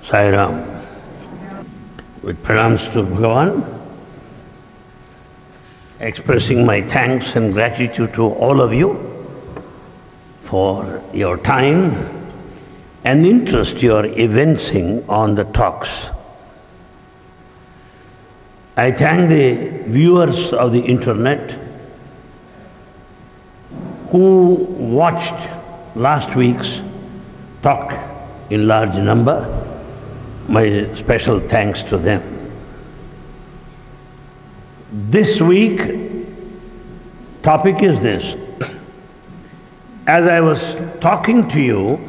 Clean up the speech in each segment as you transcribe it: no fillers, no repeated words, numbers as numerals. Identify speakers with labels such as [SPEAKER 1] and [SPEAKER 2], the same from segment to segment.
[SPEAKER 1] Sai Ram. With pranams to Bhagawan, expressing my thanks and gratitude to all of you for your time and interest you are evincing on the talks. I thank the viewers of the internet who watched last week's talk in large number. My special thanks to them. This week, topic is this. As I was talking to you,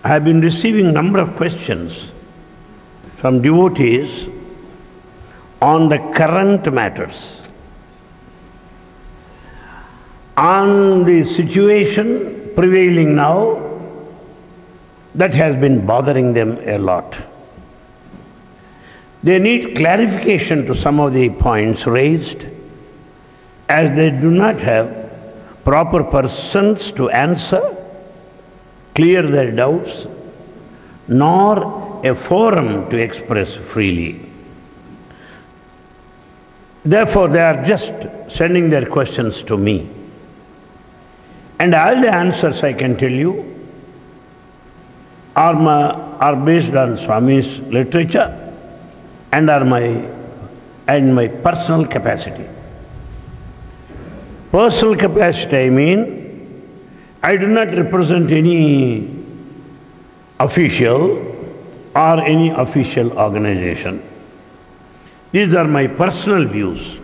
[SPEAKER 1] I have been receiving a number of questions from devotees on the current matters, on the situation prevailing now that has been bothering them a lot. They need clarification to some of the points raised, as they do not have proper persons to answer, clear their doubts, nor a forum to express freely. Therefore, they are just sending their questions to me. And all the answers I can tell you are based on Swami's literature and my personal capacity. Personal capacity, I mean, I do not represent any official or any official organization. These are my personal views.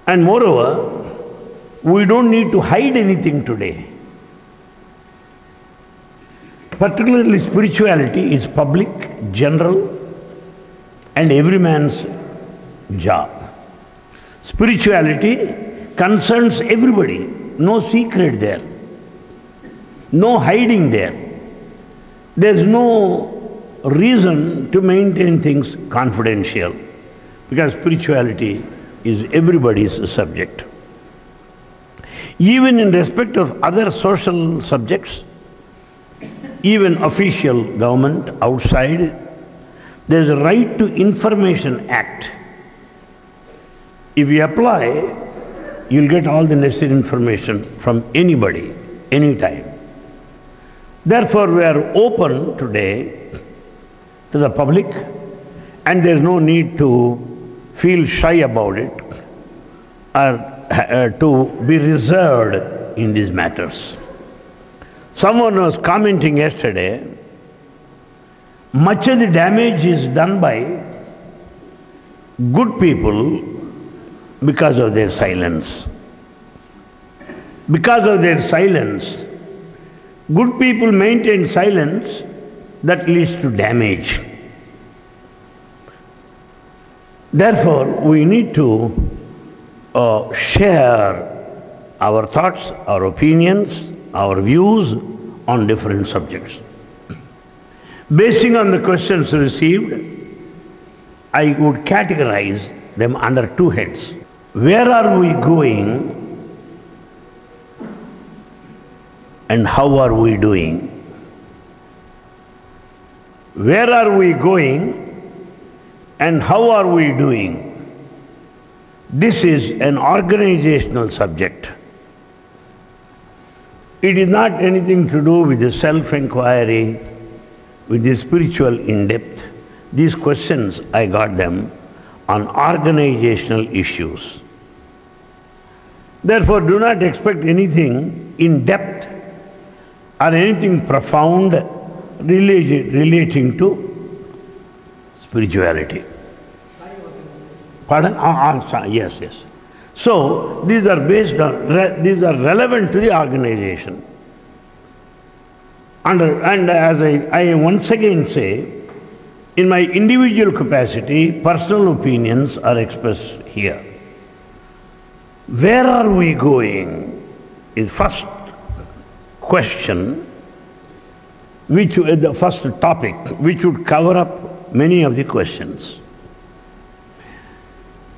[SPEAKER 1] And moreover, we don't need to hide anything today. Particularly spirituality is public, general, and every man's job. Spirituality concerns everybody, no secret there, no hiding there. There's no reason to maintain things confidential, because spirituality is everybody's subject. Even in respect of other social subjects, even official government outside, there is a Right to Information Act. If you apply, you'll get all the necessary information from anybody, anytime. Therefore, we are open today to the public, and there is no need to feel shy about it or to be reserved in these matters. Someone was commenting yesterday, much of the damage is done by good people because of their silence. Because of their silence, good people maintain silence, that leads to damage. Therefore, we need to share our thoughts, our opinions, our views on different subjects. Basing on the questions received, I would categorize them under two heads. Where are we going and how are we doing? Where are we going and how are we doing? This is an organizational subject. It is not anything to do with the self-inquiry, with the spiritual in-depth. These questions, I got them on organizational issues. Therefore, do not expect anything in-depth or anything profound relating to spirituality. Pardon? Yes. So, these are based on, these are relevant to the organization. And as I once again say, in my individual capacity, personal opinions are expressed here. Where are we going is first question, the first topic, which would cover up many of the questions.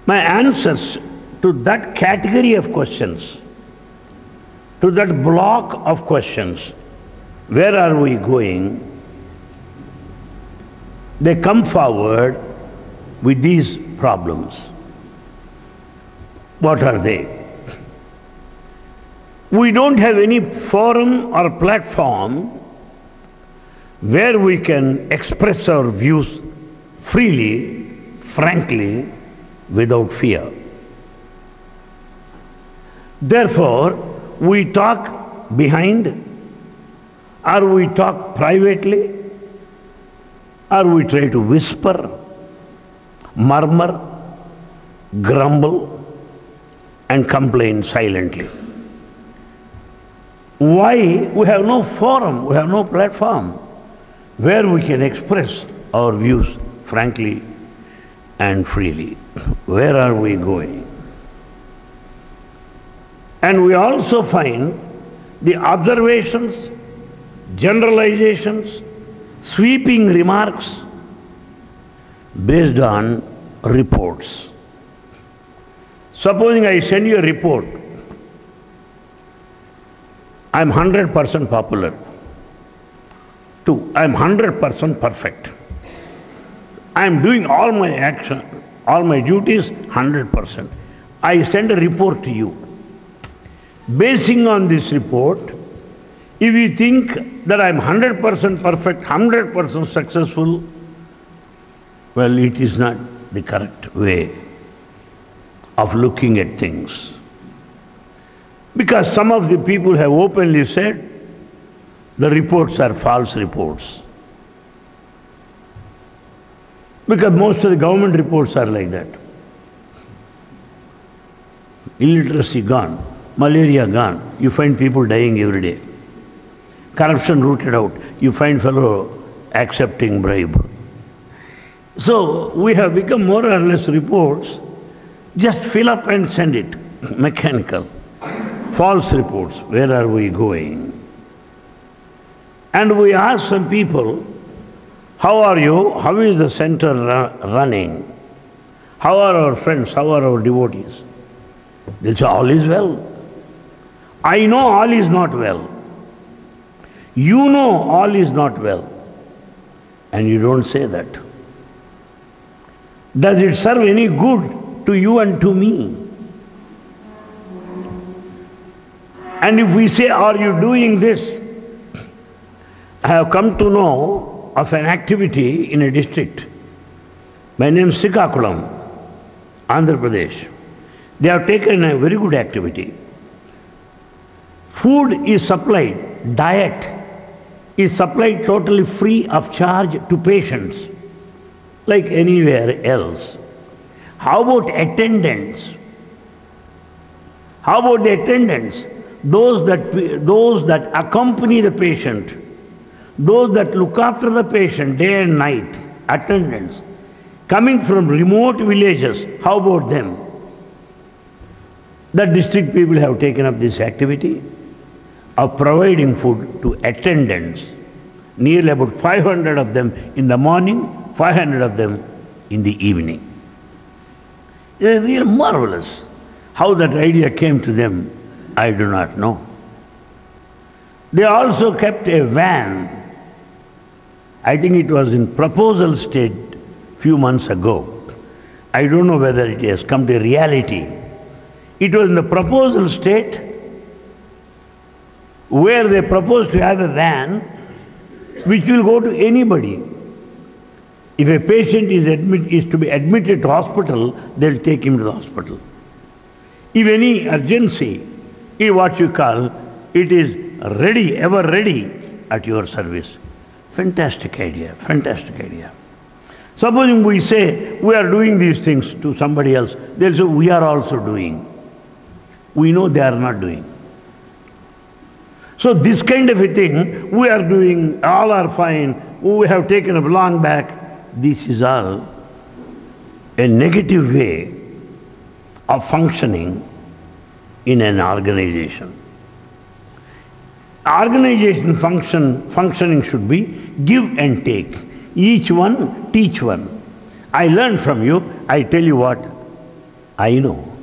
[SPEAKER 1] My answers to that category of questions, to that block of questions, where are we going? They come forward with these problems. What are they? We don't have any forum or platform where we can express our views freely, frankly, without fear. Therefore, we talk behind, or we talk privately, or we try to whisper, murmur, grumble, and complain silently. Why? We have no forum, we have no platform where we can express our views frankly and freely. Where are we going? And we also find the observations, generalizations, sweeping remarks based on reports. Supposing I send you a report, I'm 100% popular. 2, I'm 100% perfect. I'm doing all my action, all my duties 100%. I send a report to you. Basing on this report, if you think that I'm 100% perfect, 100% successful, well, it is not the correct way of looking at things. Because some of the people have openly said the reports are false reports. Because most of the government reports are like that. Illiteracy gone, malaria gone, you find people dying every day. Corruption rooted out, you find fellow accepting bribe. So we have become more or less reports, just fill up and send it, mechanical. False reports, where are we going? And we ask some people, how are you? How is the center running? How are our friends? How are our devotees? They say, all is well. I know all is not well. You know all is not well. And you don't say that. Does it serve any good to you and to me? And if we say, are you doing this? I have come to know of an activity in a district. My name is Srikakulam, Andhra Pradesh. They have taken a very good activity. Food is supplied, diet is supplied totally free of charge to patients, like anywhere else. How about attendants? How about the attendants? Those that accompany the patient, those that look after the patient day and night, attendants, coming from remote villages, how about them? The district people have taken up this activity of providing food to attendants, nearly about 500 of them in the morning, 500 of them in the evening. It is really marvelous. How that idea came to them, I do not know. They also kept a van. I think it was in proposal stage few months ago. I don't know whether it has come to reality. It was in the proposal state where they proposed to have a van which will go to anybody. If a patient is to be admitted to hospital, they'll take him to the hospital. If any urgency, what you call, it is ready, ever ready at your service. Fantastic idea, fantastic idea. Supposing we say we are doing these things to somebody else, they'll say we are also doing. We know they are not doing. So this kind of a thing, we are doing, all are fine, we have taken up long back. This is all a negative way of functioning in an organization. Organization functioning should be give and take. Each one, teach one. I learn from you, I tell you what I know.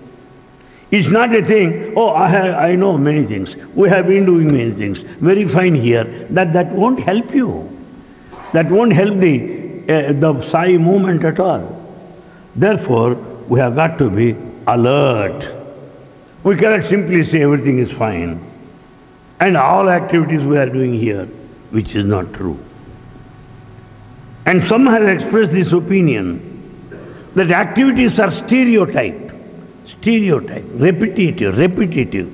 [SPEAKER 1] It's not a thing, oh, I know many things. We have been doing many things. Very fine here. That won't help you. That won't help the Sai movement at all. Therefore, we have got to be alert. We cannot simply say everything is fine. And all activities we are doing here, which is not true. And some have expressed this opinion that activities are stereotyped, repetitive.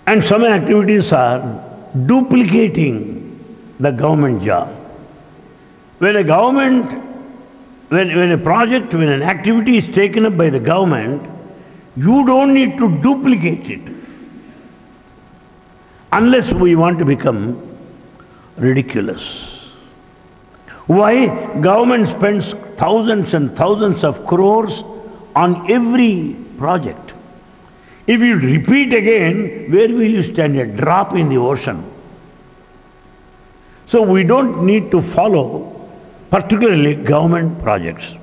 [SPEAKER 1] And some activities are duplicating the government job. When a project, when an activity is taken up by the government, you don't need to duplicate it. Unless we want to become ridiculous. Why? Government spends thousands and thousands of crores on every project. If you repeat again, where will you stand? A drop in the ocean. So we don't need to follow particularly government projects,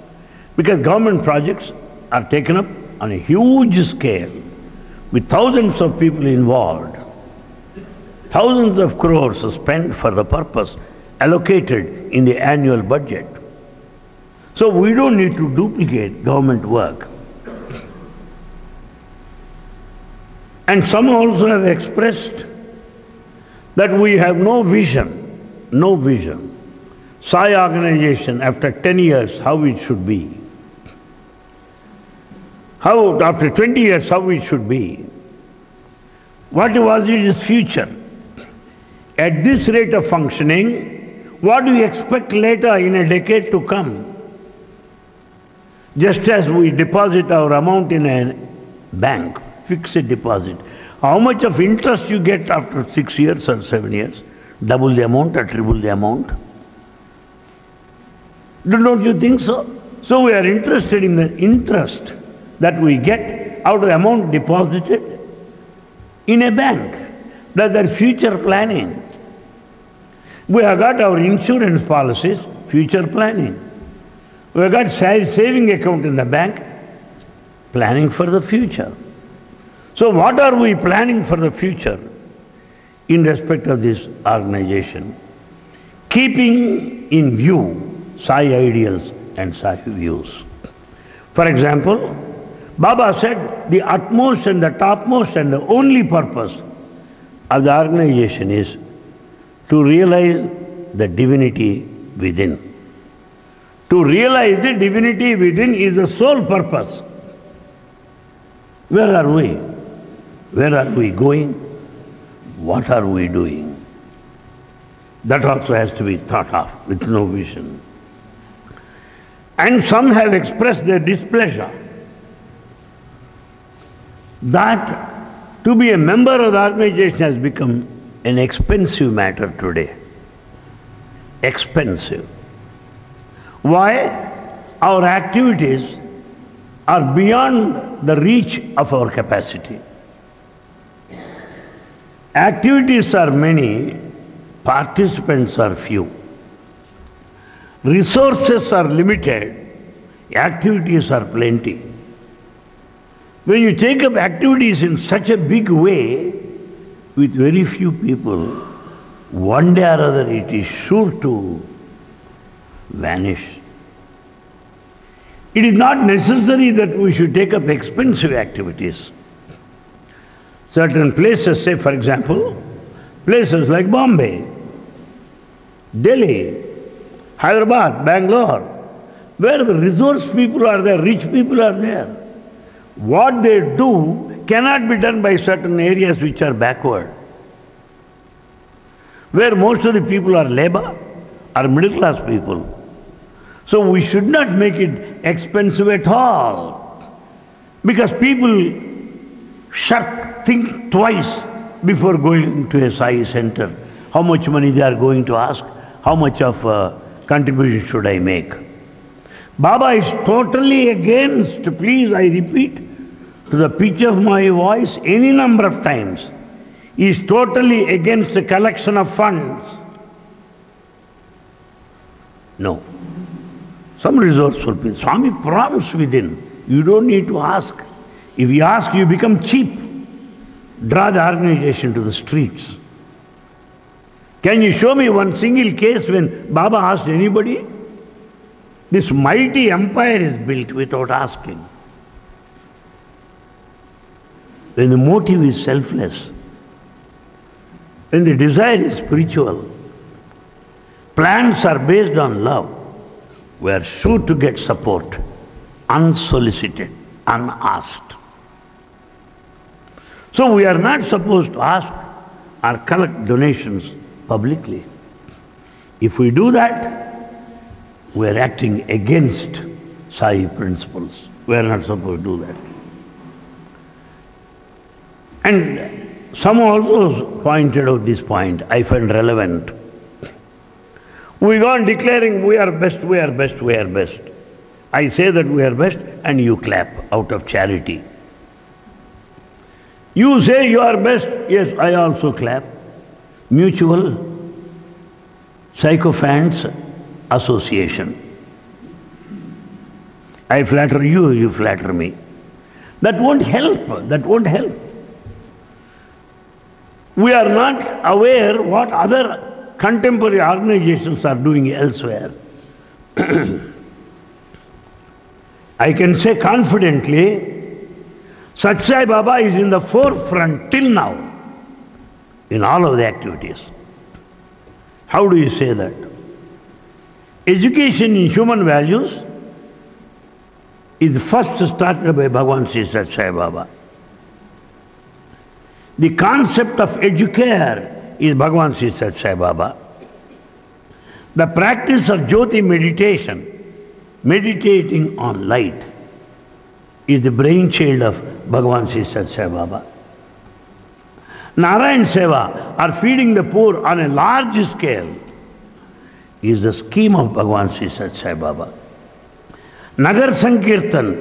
[SPEAKER 1] because government projects are taken up on a huge scale with thousands of people involved. Thousands of crores are spent for the purpose allocated in the annual budget. So we don't need to duplicate government work. And some also have expressed that we have no vision. Sai Organization, after 10 years, how it should be. How, after 20 years, how it should be. What was its future? At this rate of functioning, what do we expect later in a decade to come? Just as we deposit our amount in a bank, fixed deposit, how much of interest you get after 6 years or 7 years? Double the amount or triple the amount? Don't you think so? So we are interested in the interest that we get out of the amount deposited in a bank. That's future planning. We have got our insurance policies, future planning. We have got saving account in the bank, planning for the future. So what are we planning for the future in respect of this organization? Keeping in view Sai ideals and Sai views. For example, Baba said the utmost and the topmost and the only purpose of the organization is to realize the divinity within. To realize the divinity within is the sole purpose. Where are we? Where are we going? What are we doing? That also has to be thought of with no vision. And some have expressed their displeasure that to be a member of the organization has become an expensive matter today. Expensive. Why? Our activities are beyond the reach of our capacity. Activities are many, participants are few. Resources are limited, activities are plenty. When you take up activities in such a big way, with very few people, one day or other it is sure to vanish. It is not necessary that we should take up expensive activities. Certain places, say for example, places like Bombay, Delhi, Hyderabad, Bangalore, where the resource people are there, rich people are there. What they do cannot be done by certain areas which are backward, where most of the people are labor, are middle class people. So we should not make it expensive at all, because people think twice before going to a Sai center. How much money they are going to ask, how much of contribution should I make? Baba is totally against, please I repeat, to the pitch of my voice any number of times, he is totally against the collection of funds. No. Some resourceful people, Swami promised within, You don't need to ask. If you ask, you become cheap. Draw the organization to the streets. Can you show me one single case when Baba asked anybody? This mighty empire is built without asking. When the motive is selfless, when the desire is spiritual, plans are based on love, we are sure to get support, unsolicited, unasked. So we are not supposed to ask or collect donations publicly. If we do that, we are acting against Sai principles. We are not supposed to do that. And some also pointed out this point, I find relevant. We go on declaring we are best, we are best, we are best. I say that we are best and you clap out of charity. You say you are best, yes, I also clap. Mutual sycophants association. I flatter you, you flatter me. That won't help, that won't help. We are not aware what other contemporary organizations are doing elsewhere. I can say confidently, Sathya Baba is in the forefront till now in all of the activities. How do you say that? Education in human values is first started by Bhagawan Sri Sathya Baba. The concept of educare is Bhagawan Sri Sathya Baba. The practice of Jyoti meditation, meditating on light, is the brainchild of Bhagawan Sri Sathya Baba. Narayan Seva, or feeding the poor on a large scale, is the scheme of Bhagawan Sri Sathya Baba. Nagar Sankirtan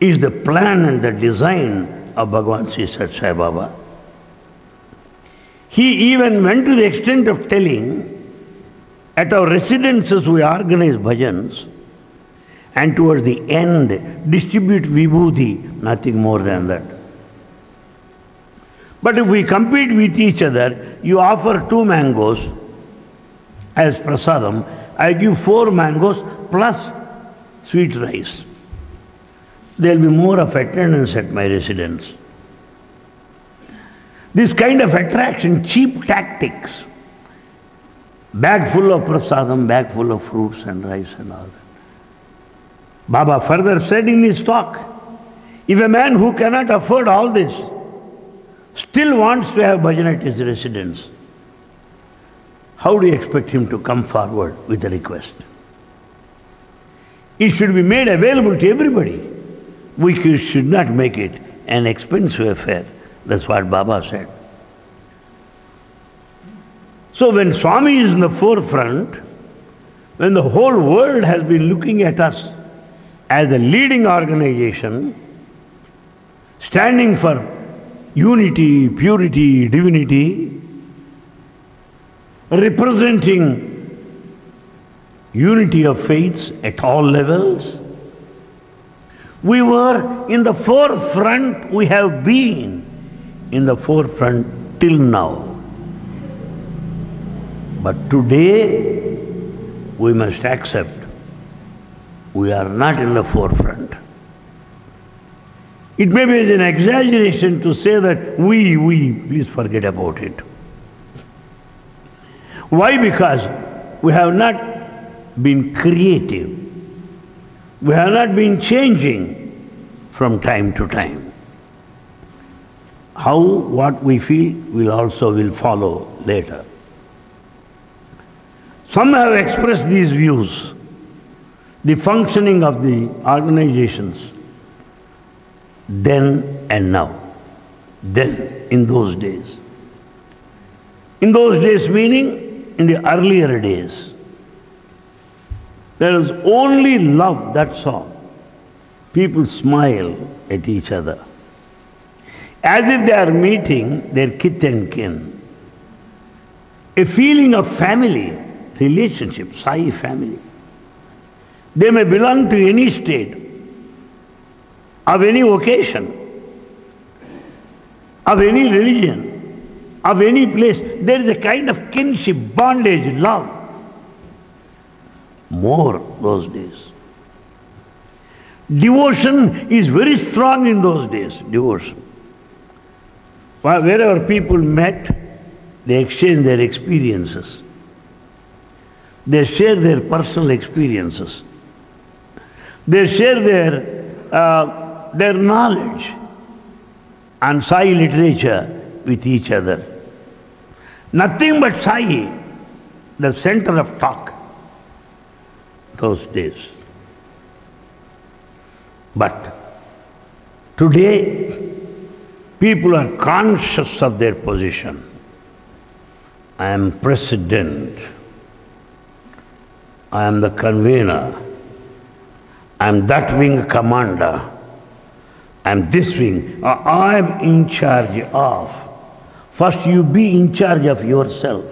[SPEAKER 1] is the plan and the design of Bhagawan Sri Sathya Baba. He even went to the extent of telling, at our residences we organize bhajans, and towards the end distribute vibhuti, nothing more than that. But if we compete with each other, you offer 2 mangoes as prasadam, I give 4 mangoes plus sweet rice. There will be more of attendance at my residence. This kind of attraction, cheap tactics, bag full of prasadam, bag full of fruits and rice and all that. Baba further said in his talk, if a man who cannot afford all this still wants to have bhajan at his residence, how do you expect him to come forward with a request? It should be made available to everybody. We should not make it an expensive affair. That's what Baba said. So when Swami is in the forefront, when the whole world has been looking at us as a leading organization, standing for unity, purity, divinity, representing unity of faiths at all levels, we were in the forefront, we have been in the forefront till now. But today, we must accept we are not in the forefront. It may be an exaggeration to say that we, please forget about it. Why? Because we have not been creative. We have not been changing from time to time. How what we feel will follow later. Some have expressed these views. The functioning of the organizations then and now. Then, in those days. In those days meaning in the earlier days. There is only love, that's all. People smile at each other, as if they are meeting their kith and kin. A feeling of family, relationship, Sai family. They may belong to any state, of any vocation, of any religion, of any place. There is a kind of kinship, bondage, love. More those days. Devotion is very strong in those days, devotion. Wherever people met, they exchanged their experiences. They share their personal experiences. They share their knowledge and Sai literature with each other. Nothing but Sai, the center of talk those days. But today, people are conscious of their position. I am president. I am the convener. I am that wing commander. I am this wing. I am in charge of. First you be in charge of yourself.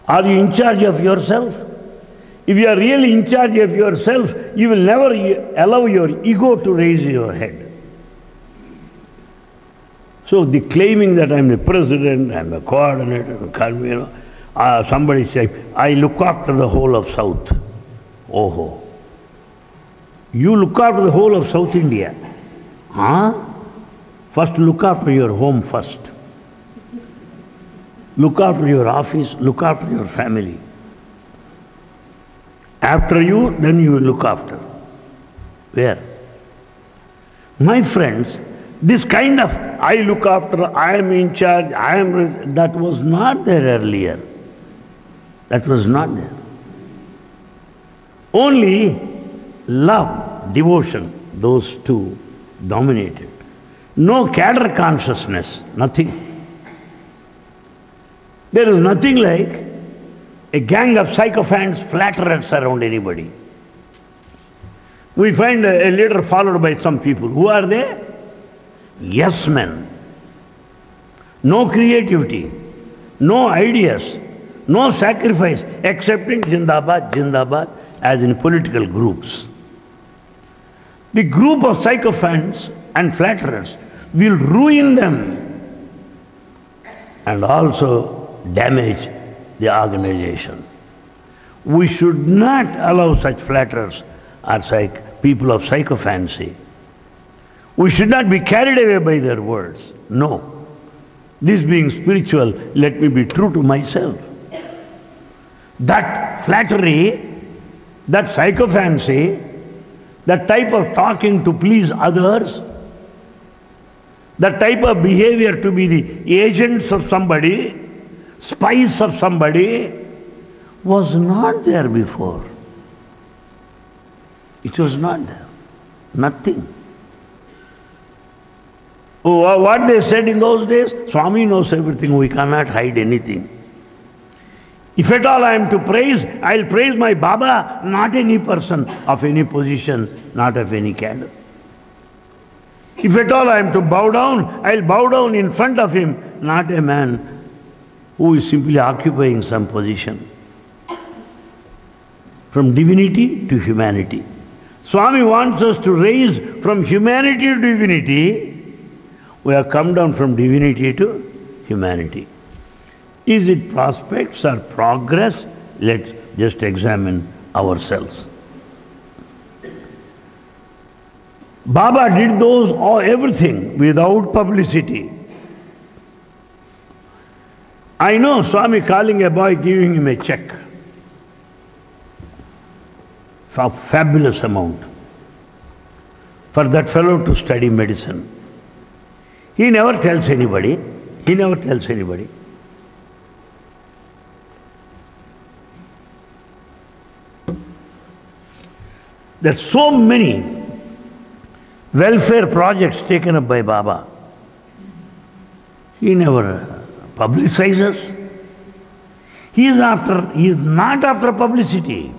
[SPEAKER 1] Are you in charge of yourself? If you are really in charge of yourself, you will never allow your ego to raise your head. So the claiming that I am the president, I am the coordinator, the convener, somebody says, I look after the whole of South. Oh, you look after the whole of South India. Huh? First look after your home first. Look after your office, look after your family. After you, then you will look after. Where? My friends, this kind of I look after, I am in charge, that was not there earlier. That was not there. Only love, devotion, those two dominated. No cadre consciousness, nothing. There is nothing like a gang of sycophants, flatterers around anybody. We find a leader followed by some people. Who are they? Yes men. No creativity, no ideas, no sacrifice, excepting Jindabad, Jindabad, as in political groups. The group of sycophants and flatterers will ruin them and also damage the organization. We should not allow such flatterers or people of sycophancy. We should not be carried away by their words. No. This being spiritual, let me be true to myself. That flattery, that sycophancy, that type of talking to please others, that type of behavior to be the agents of somebody, spies of somebody, was not there before. It was not there. Nothing. Oh, what they said in those days, Swami knows everything, we cannot hide anything. If at all I am to praise, I will praise my Baba, not any person of any position, not of any cadre. If at all I am to bow down, I will bow down in front of him, not a man who is simply occupying some position. From divinity to humanity. Swami wants us to raise from humanity to divinity. We have come down from divinity to humanity. Is it prospects or progress? Let's just examine ourselves. Baba did everything without publicity. I know Swami calling a boy, giving him a check for a fabulous amount for that fellow to study medicine. He never tells anybody. He never tells anybody. There are so many welfare projects taken up by Baba. He never publicizes. He is not after publicity.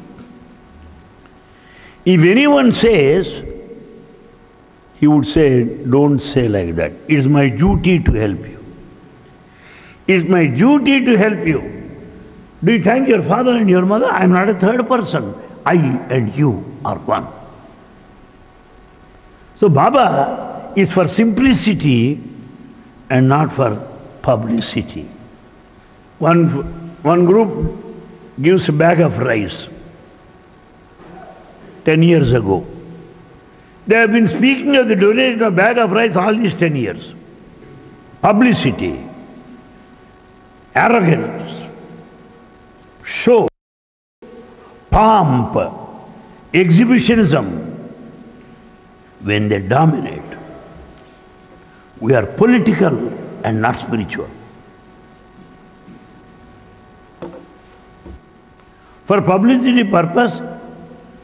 [SPEAKER 1] If anyone says, he would say, don't say like that. It is my duty to help you. It is my duty to help you. Do you thank your father and your mother? I am not a third person. I and you are one. So Baba is for simplicity and not for publicity. One group gives a bag of rice 10 years ago. They have been speaking of the donation of a bag of rice all these 10 years. Publicity, arrogance, show, pomp, exhibitionism. When they dominate, we are political and not spiritual. For publicity purpose,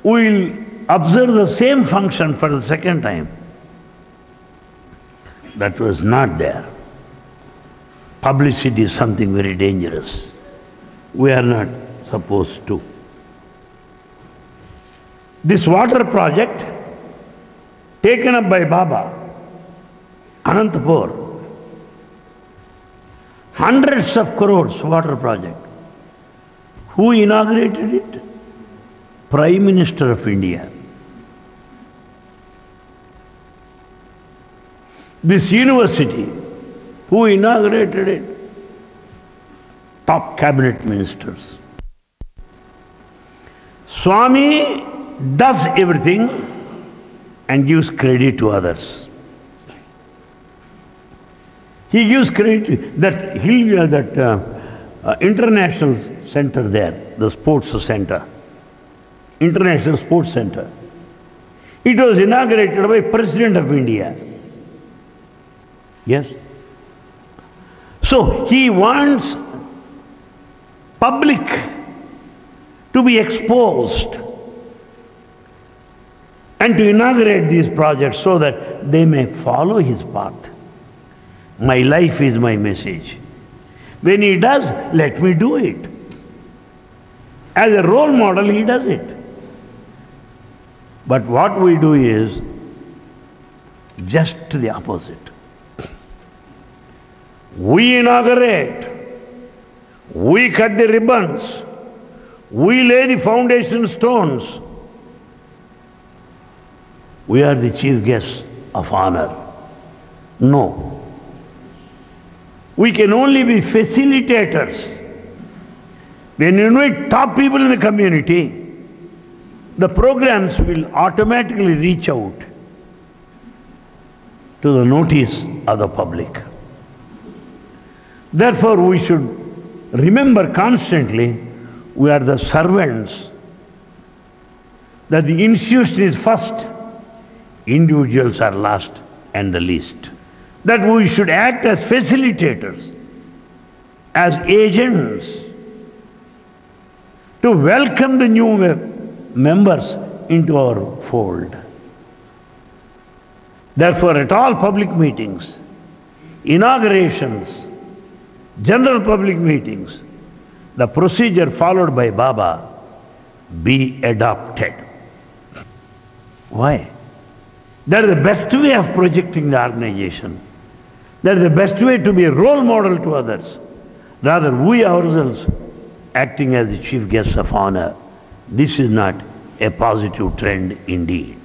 [SPEAKER 1] we will observe the same function for the second time. That was not there. Publicity is something very dangerous. We are not supposed to. This water project taken up by Baba, Anantapur, hundreds of crores water project. Who inaugurated it? Prime Minister of India. This university, who inaugurated it? Top cabinet ministers. Swami does everything and gives credit to others. He gives credit that international center there, the sports center, International Sports Center. It was inaugurated by President of India. Yes. So he wants public to be exposed and to inaugurate these projects so that they may follow his path. My life is my message. When he does, let me do it. As a role model, he does it. But what we do is just the opposite. We inaugurate, we cut the ribbons, we lay the foundation stones. We are the chief guests of honor. No. We can only be facilitators. When you invite top people in the community, the programs will automatically reach out to the notice of the public. Therefore, we should remember constantly we are the servants, that the institution is first, individuals are last and the least. That we should act as facilitators, as agents, to welcome the new members into our fold. Therefore, at all public meetings, inaugurations, general public meetings, the procedure followed by Baba be adopted. Why? That is the best way of projecting the organization. That is the best way to be a role model to others. Rather, we ourselves acting as the chief guests of honor. This is not a positive trend indeed.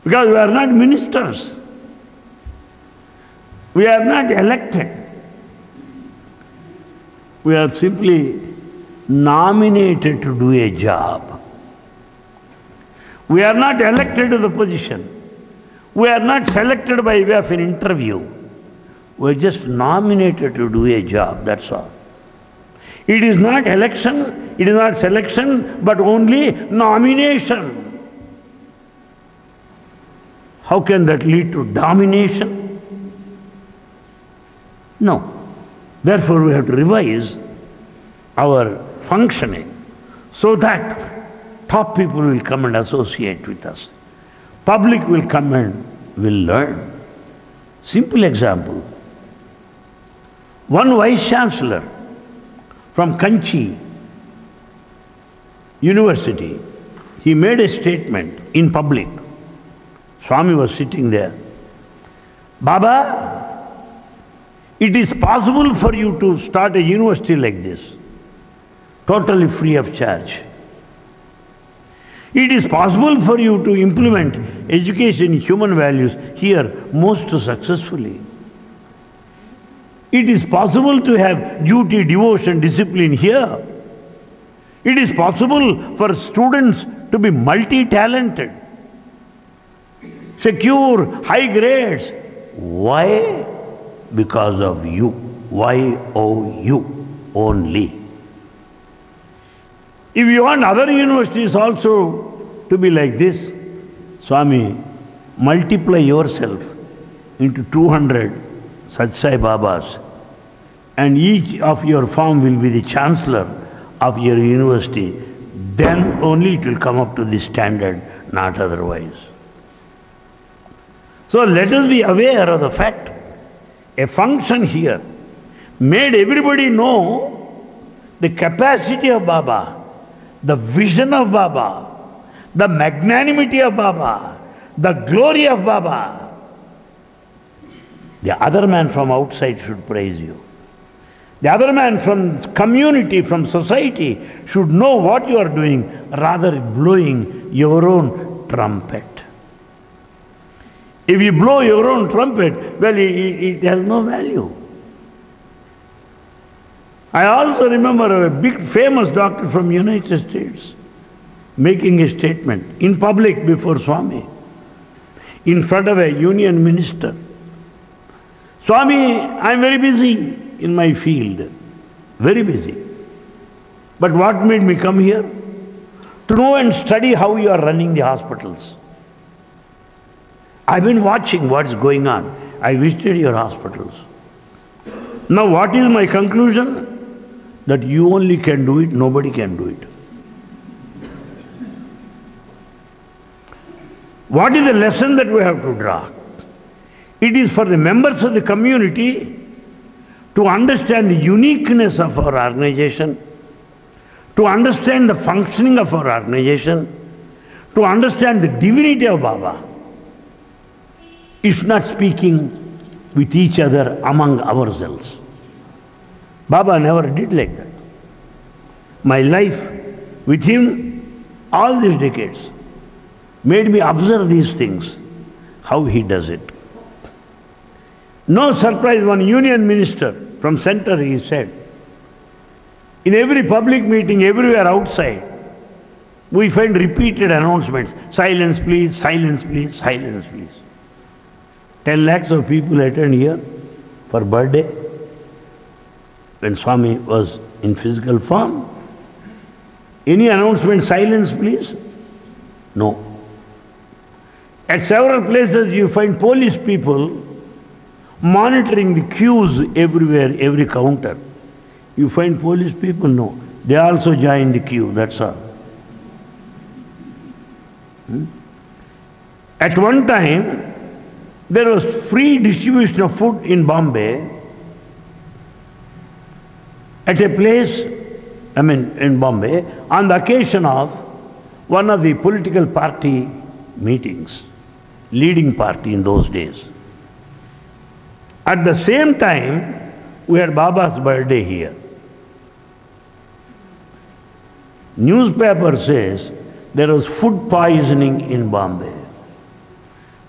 [SPEAKER 1] Because we are not ministers. We are not elected. We are simply nominated to do a job. We are not elected to the position. We are not selected by way of an interview. We are just nominated to do a job, that's all. It is not election, it is not selection, but only nomination. How can that lead to domination? No. Therefore, we have to revise our functioning so that top people will come and associate with us. Public will come and will learn. Simple example. One vice chancellor from Kanchi University, he made a statement in public. Swami was sitting there. Baba, it is possible for you to start a university like this, totally free of charge. It is possible for you to implement education in human values here most successfully. It is possible to have duty, devotion, discipline here. It is possible for students to be multi-talented, secure high grades. Why? Because of you. Y-O-U only. If you want other universities also to be like this, Swami, multiply yourself into 200 such Sai Babas, and each of your form will be the chancellor of your university. Then only it will come up to this standard, not otherwise. So let us be aware of the fact, a function here made everybody know the capacity of Baba, the vision of Baba, the magnanimity of Baba, the glory of Baba. The other man from outside should praise you. The other man from community, from society should know what you are doing, rather blowing your own trumpet. If you blow your own trumpet, well, it has no value. I also remember a big famous doctor from United States making a statement in public before Swami, in front of a union minister. Swami, I am very busy in my field, very busy. But what made me come here? To know and study how you are running the hospitals. I've been watching what's going on. I visited your hospitals. Now what is my conclusion? That you only can do it, nobody can do it. What is the lesson that we have to draw? It is for the members of the community to understand the uniqueness of our organization, to understand the functioning of our organization, to understand the divinity of Baba. It's not speaking with each other among ourselves. Baba never did like that. My life with him, all these decades, made me observe these things, how he does it. No surprise, one union minister from center, he said, in every public meeting, everywhere outside, we find repeated announcements, silence please, silence please, silence please. 10 lakhs of people attend here for birthday when Swami was in physical form. Any announcement, silence please? No. At several places you find police people monitoring the queues everywhere, every counter. You find police people? No. They also join the queue, that's all. At one time, there was free distribution of food in Bombay at a place, in Bombay, on the occasion of one of the political party meetings, leading party in those days. At the same time, we had Baba's birthday here. Newspaper says there was food poisoning in Bombay,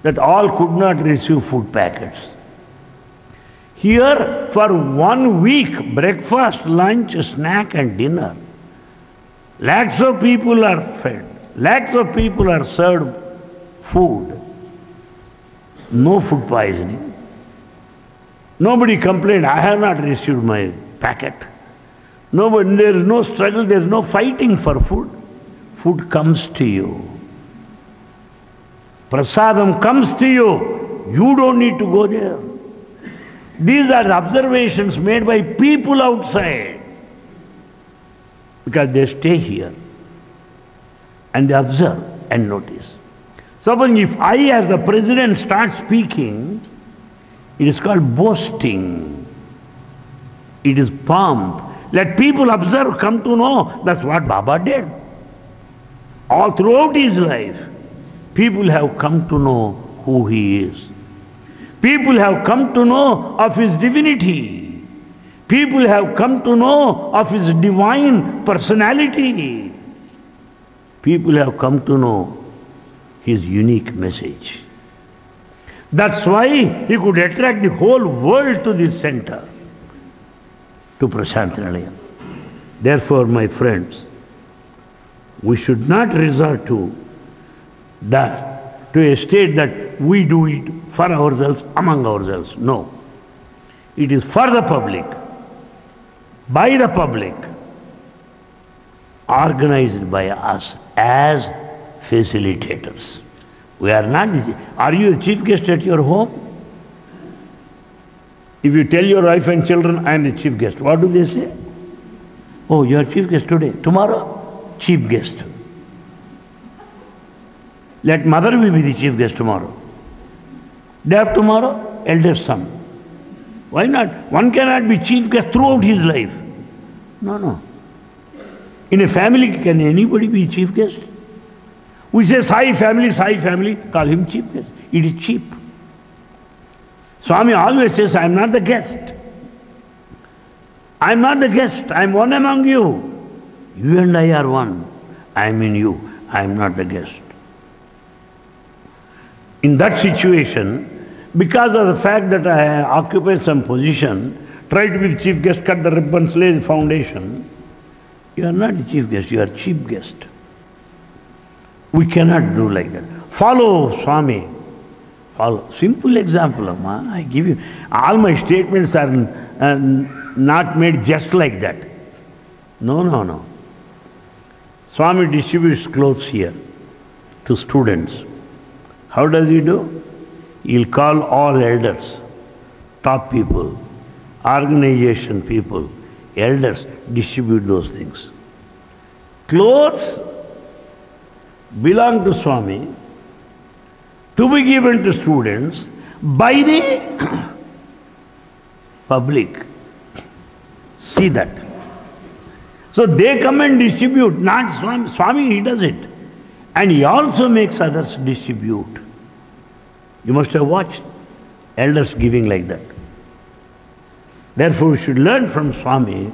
[SPEAKER 1] that all could not receive food packets. Here, for 1 week, breakfast, lunch, snack and dinner, lakhs of people are fed, lakhs of people are served food. No food poisoning. Nobody complained, I have not received my packet. Nobody, there is no struggle, there is no fighting for food. Food comes to you. Prasadam comes to you. You don't need to go there. These are the observations made by people outside, because they stay here and they observe and notice. Suppose if I as the president start speaking, it is called boasting. It is pomp. Let people observe, come to know. That's what Baba did. All throughout his life, people have come to know who he is. People have come to know of his divinity. People have come to know of his divine personality. people have come to know his unique message. That's why he could attract the whole world to this center, to Prashantinalayam. Therefore, my friends, we should not resort to that, to a state that we do it for ourselves, among ourselves. No. It is for the public, by the public, organized by us as facilitators. We are not the... Are you a chief guest at your home? If you tell your wife and children, I am the chief guest, what do they say? Oh, you are chief guest today. Tomorrow, chief guest. Let mother will be the chief guest tomorrow. Day after tomorrow, eldest son. Why not? One cannot be chief guest throughout his life. No, no. In a family, can anybody be chief guest? We say Sai family, call him chief guest. It is cheap. Swami always says, I am not the guest. I am not the guest. I am one among you. You and I are one. I am in you. I am not the guest. In that situation, because of the fact that I occupy some position, try to be the chief guest, cut the ribbons, lay the foundation, you are not the chief guest, you are chief guest. We cannot do like that. Follow Swami. Follow. Simple example, Amma. I give you. All my statements are not made just like that. No, no, no. Swami distributes clothes here to students. How does he do? He'll call all elders, top people, organization people, elders, distribute those things. Clothes belong to Swami, to be given to students by the public. See that. So they come and distribute, not Swami. Swami, he does it. And he also makes others distribute. You must have watched elders giving like that. Therefore, we should learn from Swami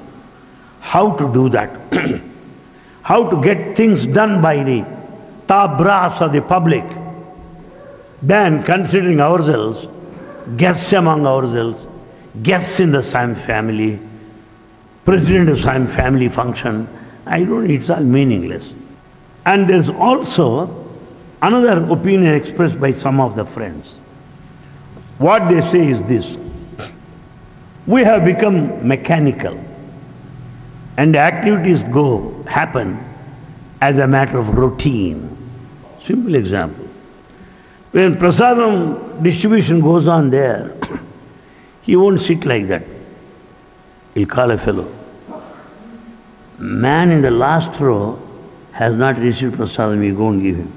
[SPEAKER 1] how to do that. How to get things done by the top brass of the public. Then, considering ourselves, guests among ourselves, guests in the same family, president of same family function, it's all meaningless. And there's also another opinion expressed by some of the friends. What they say is this: we have become mechanical and activities happen as a matter of routine. Simple example. When prasadam distribution goes on there, he won't sit like that. He'll call a fellow. Man in the last row has not received prasadam, you go and give him.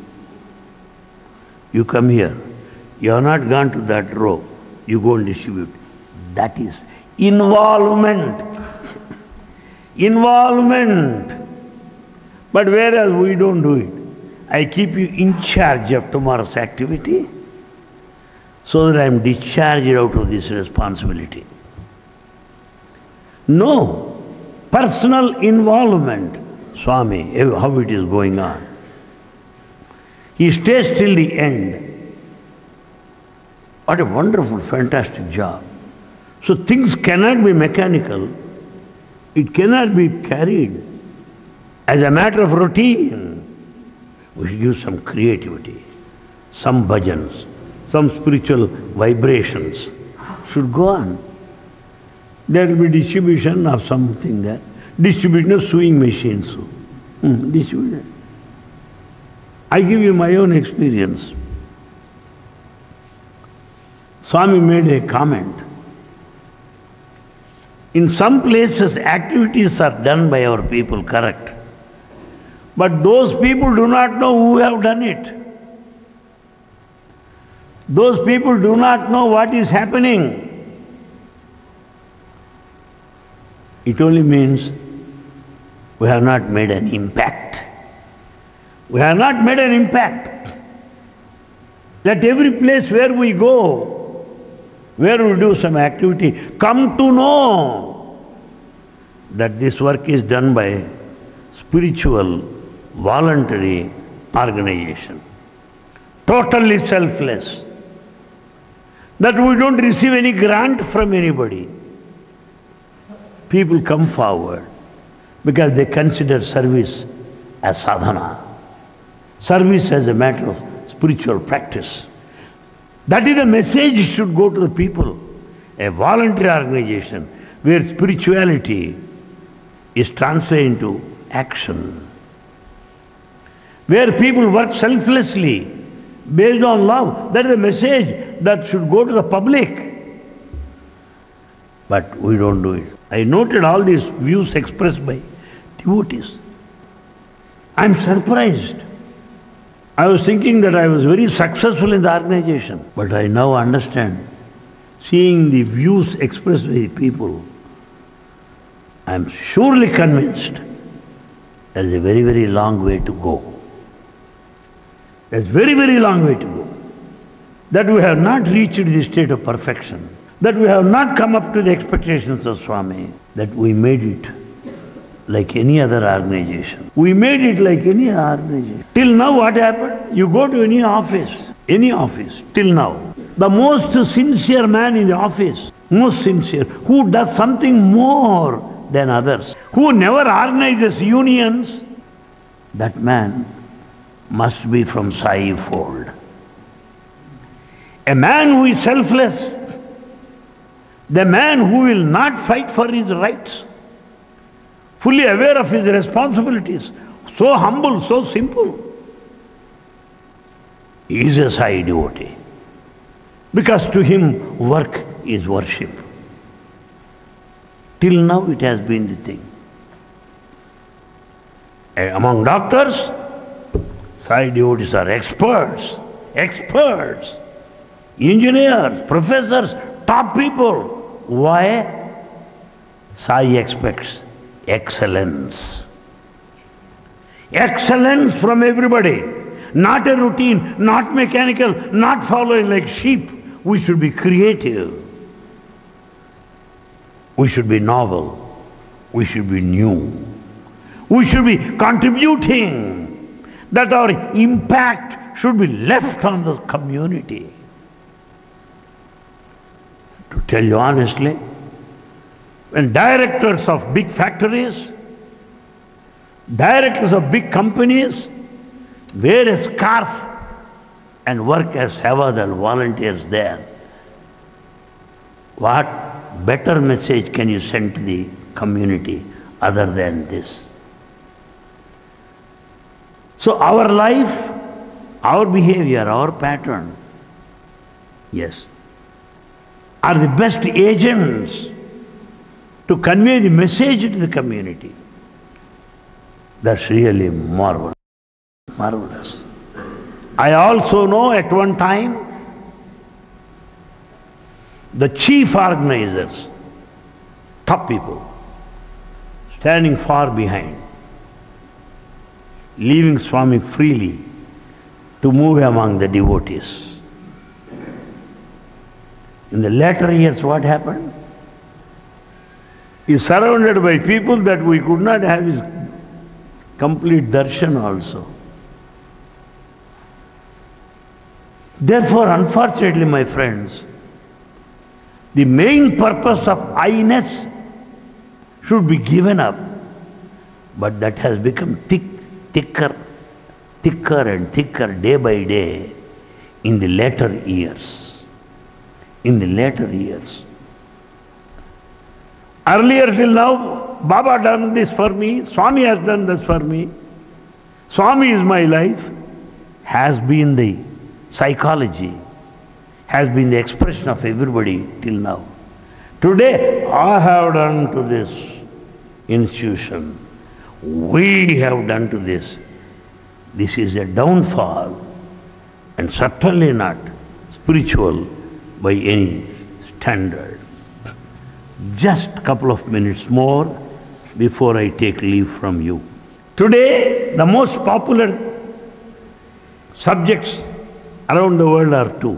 [SPEAKER 1] You come here. You have not gone to that row. You go and distribute. That is involvement. Involvement. But whereas we don't do it. I keep you in charge of tomorrow's activity so that I am discharged out of this responsibility. No. Personal involvement. Swami, how it is going on. He stays till the end. What a wonderful, fantastic job. So things cannot be mechanical. It cannot be carried as a matter of routine. We should use some creativity, some bhajans, some spiritual vibrations should go on. There will be distribution of something there. Distribution of sewing machines. Distribution. I give you my own experience. Swami made a comment. In some places, activities are done by our people, correct. But those people do not know who have done it. Those people do not know what is happening. It only means we have not made an impact. We have not made an impact. That every place where we go, where we do some activity, come to know that this work is done by spiritual voluntary organization. Totally selfless. That we don't receive any grant from anybody. People come forward because they consider service as sadhana. Service as a matter of spiritual practice. That is the message should go to the people. A voluntary organization where spirituality is translated into action. Where people work selflessly based on love. That is the message that should go to the public. But we don't do it. I noted all these views expressed by devotees. I am surprised. I was thinking that I was very successful in the organization. But I now understand, seeing the views expressed by people, I am surely convinced there is a very, very long way to go. There is a very, very long way to go. That we have not reached the state of perfection. That we have not come up to the expectations of Swami. That we made it like any other organization. We made it like any other organization. Till now what happened? You go to any office, till now. The most sincere man in the office, most sincere, who does something more than others, who never organizes unions, that man must be from Sai fold. A man who is selfless, the man who will not fight for his rights, fully aware of his responsibilities, so humble, so simple, he is a Sai devotee. Because to him work is worship. Till now it has been the thing. Among doctors, Sai devotees are experts. Engineers, professors, top people. Why? Sai expects excellence. Excellence from everybody. Not a routine, not mechanical, not following like sheep. We should be creative. We should be novel. We should be new. We should be contributing. That our impact should be left on the community. To tell you honestly, when directors of big factories, directors of big companies wear a scarf and work as Sevadal volunteers there, what better message can you send to the community other than this? So our life, our behavior, our pattern, yes, are the best agents to convey the message to the community. That's really marvelous. Marvelous. I also know at one time the chief organizers, top people, standing far behind, leaving Swami freely to move among the devotees. In the latter years, what happened? He is surrounded by people that we could not have his complete darshan also. Therefore, unfortunately, my friends, the main purpose of I-ness should be given up, but that has become thicker and thicker day by day in the later years. In the later years. Earlier till now, Baba done this for me, Swami has done this for me, Swami is my life, has been the psychology, has been the expression of everybody till now. Today, I have done to this institution, we have done to this. This is a downfall and certainly not spiritual by any standard. Just a couple of minutes more before I take leave from you. Today, the most popular subjects around the world are two.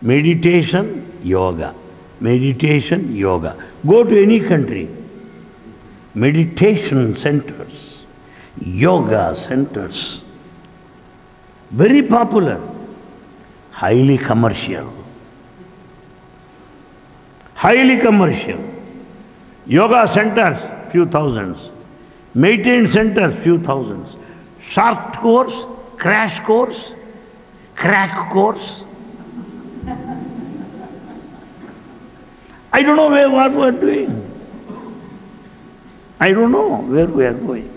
[SPEAKER 1] Meditation, yoga. Meditation, yoga. Go to any country. Meditation centers. yoga centers, very popular, highly commercial. Highly commercial. Yoga centers, few thousands. Meditation centers, few thousands. Short course, crash course, crack course. I don't know what we are doing. I don't know where we are going.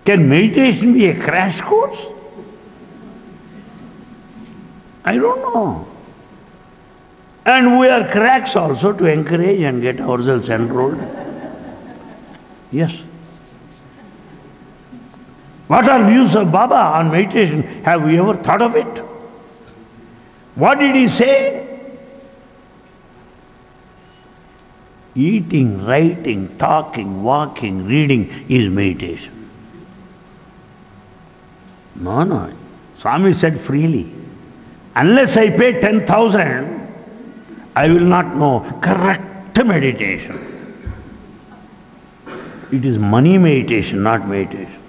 [SPEAKER 1] Can meditation be a crash course? I don't know. And we are cracks also to encourage and get ourselves enrolled. Yes. What are views of Baba on meditation? Have we ever thought of it? What did he say? Eating, writing, talking, walking, reading is meditation. No. Swami said freely. Unless I pay 10,000, I will not know correct meditation. It is money meditation, not meditation.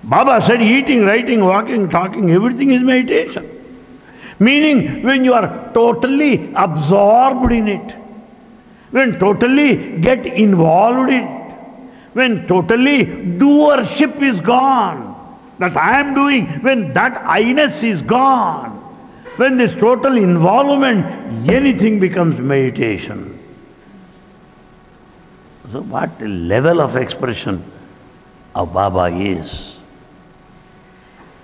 [SPEAKER 1] Baba said eating, writing, walking, talking, everything is meditation. Meaning when you are totally absorbed in it, when totally get involved in it, when totally doership is gone, that I am doing, when that I-ness is gone, when this total involvement, anything becomes meditation. So what the level of expression of Baba is.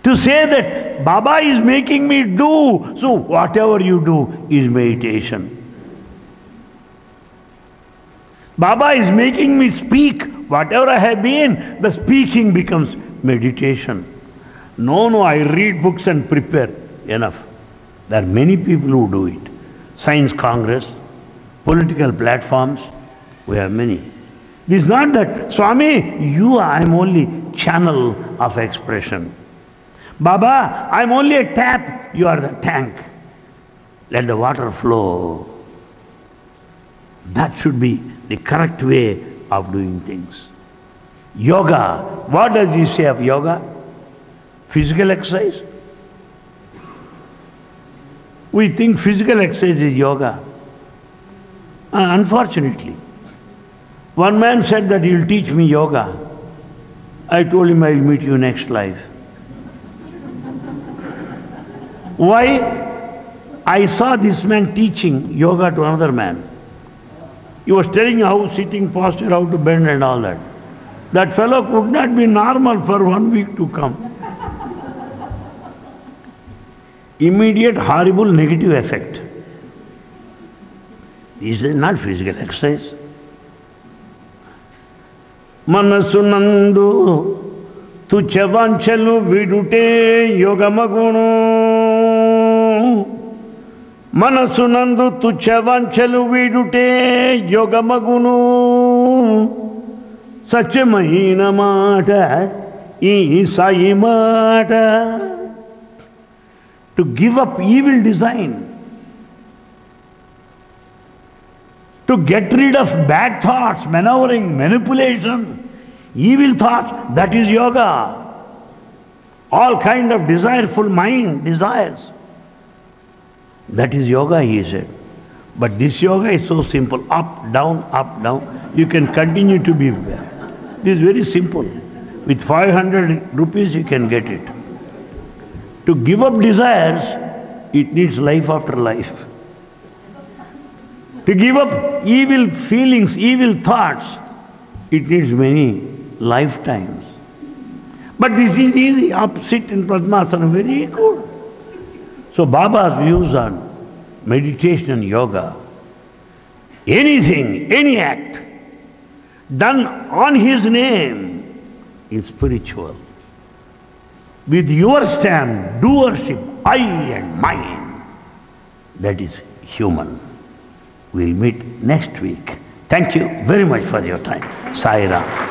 [SPEAKER 1] To say that Baba is making me do, so whatever you do is meditation. Baba is making me speak, whatever I have been, the speaking becomes meditation. No, I read books and prepare. Enough. There are many people who do it. Science Congress, political platforms, we have many. This is not that, Swami, I am only channel of expression. Baba, I am only a tap, you are the tank. Let the water flow. That should be the correct way of doing things. Yoga, what does he say of yoga? Physical exercise? We think physical exercise is yoga. Unfortunately. One man said that he will teach me yoga. I told him I will meet you next life. Why? I saw this man teaching yoga to another man. He was telling how sitting posture, how to bend and all that. That fellow could not be normal for 1 week to come. Immediate horrible negative effect. This is not physical exercise. Manasunandu tuchavanchalu vidute yogamagunu. Manasunandu tuchavanchalu vidute yogamagunu. Sachamaina mata, ee Sai mata. To give up evil design. To get rid of bad thoughts, maneuvering, manipulation, evil thoughts, that is yoga. All kind of desireful mind, desires. That is yoga, he said. But this yoga is so simple, up, down, you can continue to be there. This is very simple. With 500 rupees you can get it. To give up desires, it needs life after life. To give up evil feelings, evil thoughts, it needs many lifetimes. But this is easy, up, sit in Padmasana, very good. So Baba's views on meditation and yoga, anything, any act done on his name is spiritual. With your stamp, doership, I and mine, that is human. We'll meet next week. Thank you very much for your time. Sai Ram.